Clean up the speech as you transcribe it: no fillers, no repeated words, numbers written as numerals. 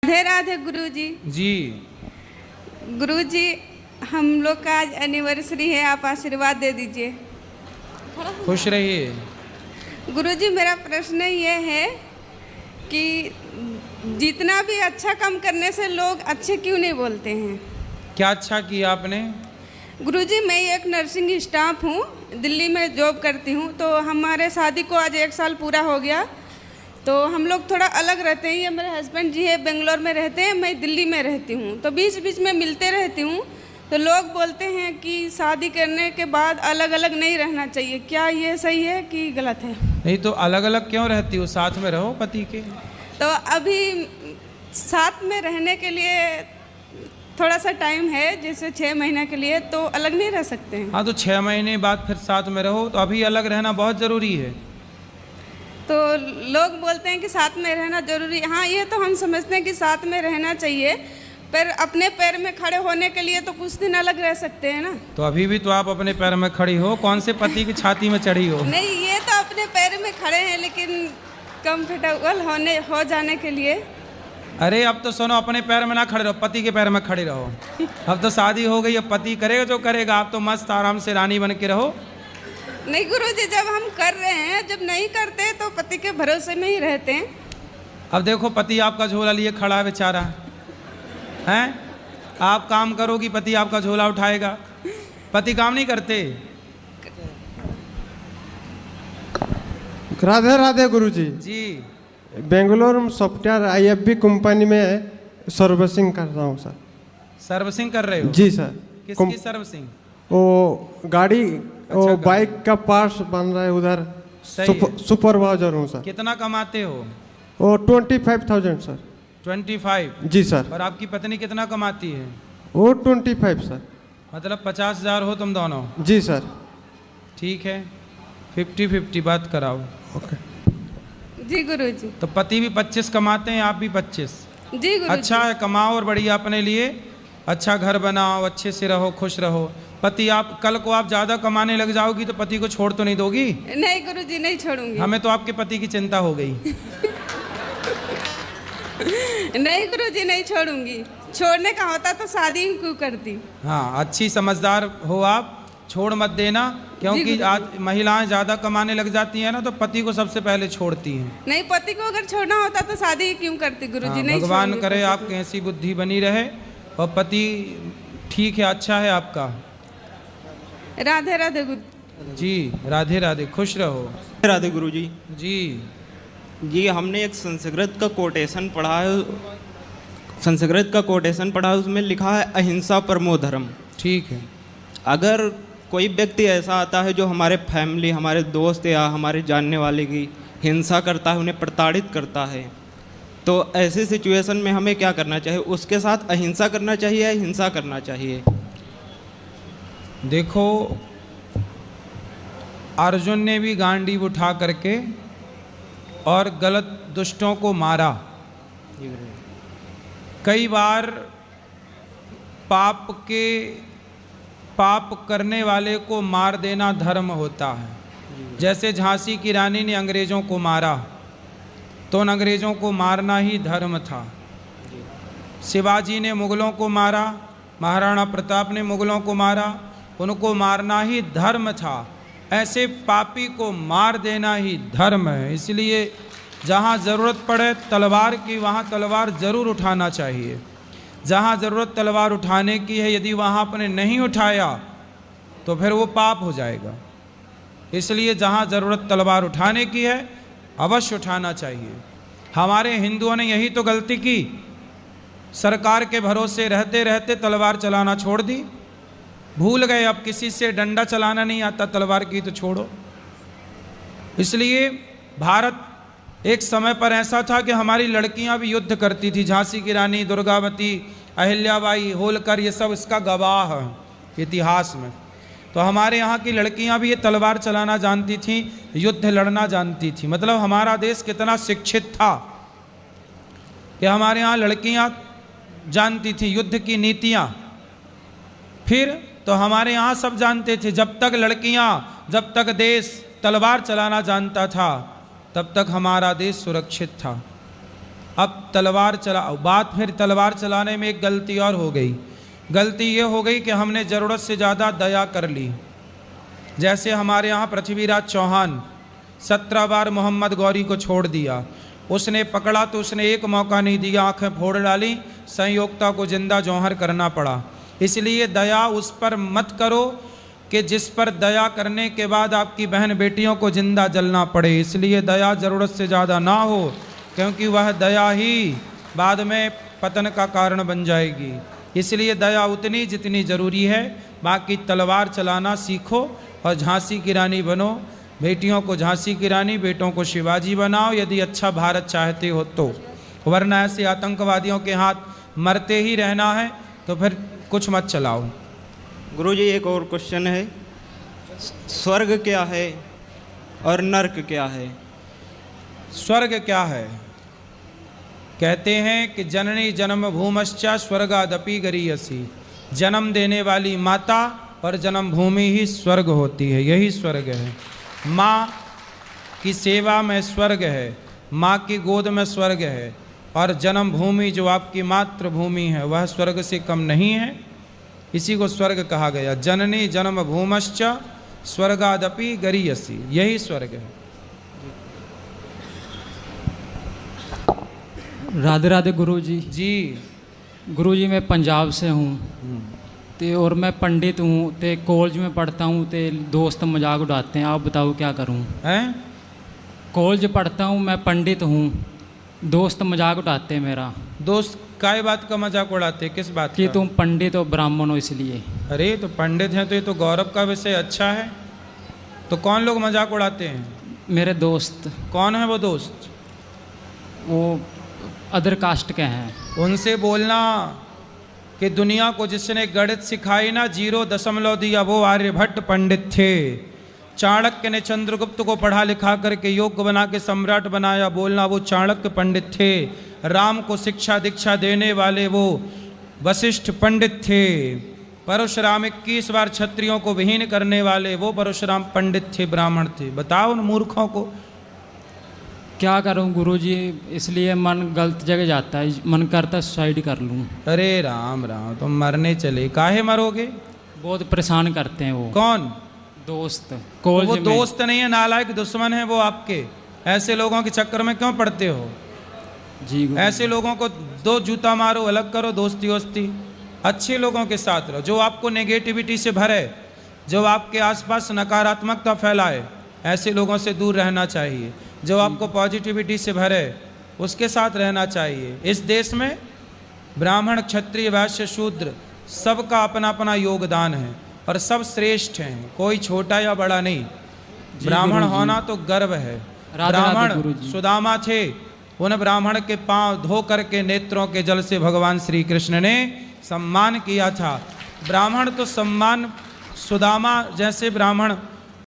राधे राधे गुरुजी। जी गुरुजी, हम लोग का आज एनिवर्सरी है, आप आशीर्वाद दे दीजिए। खुश रहिए। गुरुजी, मेरा प्रश्न ये है कि जितना भी अच्छा काम करने से लोग अच्छे क्यों नहीं बोलते हैं? क्या अच्छा किया आपने? गुरुजी, मैं एक नर्सिंग स्टाफ हूँ, दिल्ली में जॉब करती हूँ। तो हमारे शादी को आज 1 साल पूरा हो गया। तो हम लोग थोड़ा अलग रहते हैं। ये मेरे हस्बैंड जी है, बेंगलोर में रहते हैं, मैं दिल्ली में रहती हूँ। तो बीच बीच में मिलते रहती हूँ। तो लोग बोलते हैं कि शादी करने के बाद अलग अलग नहीं रहना चाहिए। क्या ये सही है कि गलत है? नहीं तो अलग अलग क्यों रहती हो, साथ में रहो पति के। तो अभी साथ में रहने के लिए थोड़ा सा टाइम है, जैसे 6 महीने के लिए, तो अलग नहीं रह सकते हैं। हाँ, तो 6 महीने बाद फिर साथ में रहो, तो अभी अलग रहना बहुत ज़रूरी है। तो लोग बोलते हैं कि साथ में रहना जरूरी है। हाँ, ये तो हम समझते हैं कि साथ में रहना चाहिए, पर अपने पैर में खड़े होने के लिए तो कुछ दिन अलग रह सकते हैं ना। तो अभी भी तो आप अपने पैर में खड़ी हो, कौन से पति की छाती में चढ़ी हो? नहीं, ये तो अपने पैर में खड़े हैं, लेकिन कंफर्टेबल हो जाने के लिए। अरे अब तो सुनो, अपने पैर में ना खड़े रहो, पति के पैर में खड़े रहो। अब तो शादी हो गई, अब पति करेगा जो करेगा, आप तो मस्त आराम से रानी बन के रहो। नहीं गुरुजी, जब हम कर रहे हैं, जब नहीं करते तो पति के भरोसे में ही रहते हैं। अब देखो, पति आपका झोला लिए खड़ा है बेचारा, हैं? आप काम करोगी, पति आपका झोला उठाएगा। पति काम नहीं करते। राधे राधे गुरुजी। जी, बेंगलोर में सॉफ्टवेयर IFB कंपनी में सर्विसिंग कर रहा हूँ सर। सर्विसिंग कर रहे हो? जी सर। किसकी सर्विसिंग? वो गाड़ी, वो बाइक का पार्ट्स बन रहा है उधर। सही है। सुपरवाइजर हूँ सर। कितना कमाते हो? वो 25,000 सर। 25? जी सर। और आपकी पत्नी कितना कमाती है? वो 25 सर। मतलब 50,000 हो तुम दोनों? जी सर। ठीक है, 50-50 बात कराओ। ओके जी गुरुजी। तो पति भी 25 कमाते हैं, आप भी 25? जी गुरुजी। अच्छा है, कमाओ और बढ़िया अपने लिए अच्छा घर बनाओ, अच्छे से रहो, खुश रहो। पति आप कल को आप ज़्यादा कमाने लग जाओगी तो पति को छोड़ तो नहीं दोगी? नहीं गुरुजी, नहीं छोड़ूंगी। हमें तो आपके पति की चिंता हो गई। नहीं गुरुजी, नहीं छोड़ूंगी। छोड़ने का होता तो शादी ही क्यों करती। हाँ, अच्छी समझदार हो आप, छोड़ मत देना, क्योंकि आज महिलाएं ज़्यादा कमाने लग जाती हैं ना, तो पति को सबसे पहले छोड़ती हैं। नहीं, पति को अगर छोड़ना होता तो शादी ही क्यों करती गुरुजी। हाँ, नहीं, भगवान करे आपकी ऐसी बुद्धि बनी रहे और पति ठीक है, अच्छा है आपका। राधे राधे गुरु जी, राधे राधे, खुश रहो। राधे गुरुजी। जी जी, हमने एक संस्कृत का कोटेशन पढ़ा है, उसमें लिखा है अहिंसा परमो धर्म। ठीक है। अगर कोई व्यक्ति ऐसा आता है जो हमारे फैमिली, हमारे दोस्त या हमारे जानने वाले की हिंसा करता है, उन्हें प्रताड़ित करता है, तो ऐसी सिचुएशन में हमें क्या करना चाहिए? उसके साथ अहिंसा करना चाहिए या हिंसा करना चाहिए? देखो, अर्जुन ने भी गांडीव उठा करके और गलत दुष्टों को मारा। कई बार पाप करने वाले को मार देना धर्म होता है। जैसे झांसी की रानी ने अंग्रेज़ों को मारा, तो उन अंग्रेज़ों को मारना ही धर्म था। शिवाजी ने मुग़लों को मारा, महाराणा प्रताप ने मुग़लों को मारा, उनको मारना ही धर्म था। ऐसे पापी को मार देना ही धर्म है। इसलिए जहाँ ज़रूरत पड़े तलवार की, वहाँ तलवार ज़रूर उठाना चाहिए। जहाँ ज़रूरत तलवार उठाने की है, यदि वहाँ आपने नहीं उठाया तो फिर वो पाप हो जाएगा। इसलिए जहाँ ज़रूरत तलवार उठाने की है, अवश्य उठाना चाहिए। हमारे हिंदुओं ने यही तो गलती की, सरकार के भरोसे रहते रहते तलवार चलाना छोड़ दी। भूल गए अब किसी से डंडा चलाना नहीं आता, तलवार की तो छोड़ो। इसलिए भारत एक समय पर ऐसा था कि हमारी लड़कियां भी युद्ध करती थी। झांसी की रानी, दुर्गावती, अहिल्याबाई, होलकर, ये सब इसका गवाह है इतिहास में। तो हमारे यहाँ की लड़कियां भी ये तलवार चलाना जानती थीं, युद्ध लड़ना जानती थीं। मतलब हमारा देश कितना शिक्षित था कि हमारे यहाँ लड़कियां जानती थी युद्ध की नीतियाँ। फिर तो हमारे यहाँ सब जानते थे, जब तक लड़कियाँ, जब तक देश तलवार चलाना जानता था, तब तक हमारा देश सुरक्षित था। अब तलवार चला, बात फिर तलवार चलाने में एक गलती और हो गई। गलती ये हो गई कि हमने ज़रूरत से ज़्यादा दया कर ली। जैसे हमारे यहाँ पृथ्वीराज चौहान 17 बार मोहम्मद गौरी को छोड़ दिया, उसने पकड़ा तो उसने एक मौका नहीं दिया, आंखें फोड़ डाली, संयोक्ता को जिंदा जौहर करना पड़ा। इसलिए दया उस पर मत करो कि जिस पर दया करने के बाद आपकी बहन बेटियों को जिंदा जलना पड़े। इसलिए दया ज़रूरत से ज़्यादा ना हो, क्योंकि वह दया ही बाद में पतन का कारण बन जाएगी। इसलिए दया उतनी जितनी ज़रूरी है। बाकी तलवार चलाना सीखो और झांसी की रानी बनो। बेटियों को झांसी की रानी, बेटों को शिवाजी बनाओ यदि अच्छा भारत चाहते हो तो, वरना ऐसे आतंकवादियों के हाथ मरते ही रहना है तो फिर कुछ मत चलाओ। गुरुजी एक और क्वेश्चन है, स्वर्ग क्या है और नर्क क्या है? स्वर्ग क्या है? कहते हैं कि जननी जन्म भूमश्चा स्वर्गादपि गरीयसी। जन्म देने वाली माता और जन्म भूमि ही स्वर्ग होती है, यही स्वर्ग है। माँ की सेवा में स्वर्ग है, माँ की गोद में स्वर्ग है, और जन्म भूमि जो आपकी मातृभूमि है वह स्वर्ग से कम नहीं है, इसी को स्वर्ग कहा गया। जननी जन्म भूमश्च स्वर्गादपि गरीयसी, यही स्वर्ग है। राधे राधे गुरुजी। जी गुरुजी मैं पंजाब से हूँ ते और मैं पंडित हूँ ते कॉलेज में पढ़ता हूँ ते दोस्त मजाक उड़ाते हैं, आप बताओ क्या करूँ? हैं? कॉलेज पढ़ता हूँ, मैं पंडित हूँ, दोस्त मजाक उड़ाते हैं मेरा। दोस्त काय बात का मजाक उड़ाते, किस बात कि का? तुम पंडित हो ब्राह्मण हो इसलिए। अरे तो पंडित हैं तो ये तो गौरव का विषय, अच्छा है। तो कौन लोग मजाक उड़ाते हैं? मेरे दोस्त। कौन है वो दोस्त? वो अदर कास्ट के हैं। उनसे बोलना कि दुनिया को जिसने गणित सिखाई ना, 0 दिया, वो आर्यभट्ट पंडित थे। चाणक्य ने चंद्रगुप्त को पढ़ा लिखा करके योग्य बना के सम्राट बनाया, बोलना वो चाणक्य पंडित थे। राम को शिक्षा दीक्षा देने वाले वो वशिष्ठ पंडित थे। परशुराम 21 बार क्षत्रियों को विहीन करने वाले वो परशुराम पंडित थे, ब्राह्मण थे। बताओ उन मूर्खों को। क्या करूं गुरुजी, इसलिए मन गलत जगह जाता है, मन करता है सुसाइड कर लूं। अरे राम राम, तुम मरने चले, काहे मरोगे? बहुत परेशान करते हैं वो। कौन? दोस्त। वो कॉलेज में। दोस्त नहीं है, नालायक दुश्मन है वो आपके। ऐसे लोगों के चक्कर में क्यों पड़ते हो? जी गुरुजी। ऐसे लोगों को दो जूता मारो, अलग करो, दोस्ती वोस्ती। अच्छे लोगों के साथ रहो, जो आपको नेगेटिविटी से भरे, जो आपके आसपास नकारात्मकता फैलाए, ऐसे लोगों से दूर रहना चाहिए। जो आपको पॉजिटिविटी से भरे, उसके साथ रहना चाहिए। इस देश में ब्राह्मण, क्षत्रिय, वैश्य, शूद्र सबका अपना अपना योगदान है और सब श्रेष्ठ हैं, कोई छोटा या बड़ा नहीं। ब्राह्मण होना तो गर्व है। ब्राह्मण सुदामा थे, उन ब्राह्मण के पांव धो करके नेत्रों के जल से भगवान श्री कृष्ण ने सम्मान किया था। ब्राह्मण तो सम्मान, सुदामा जैसे ब्राह्मण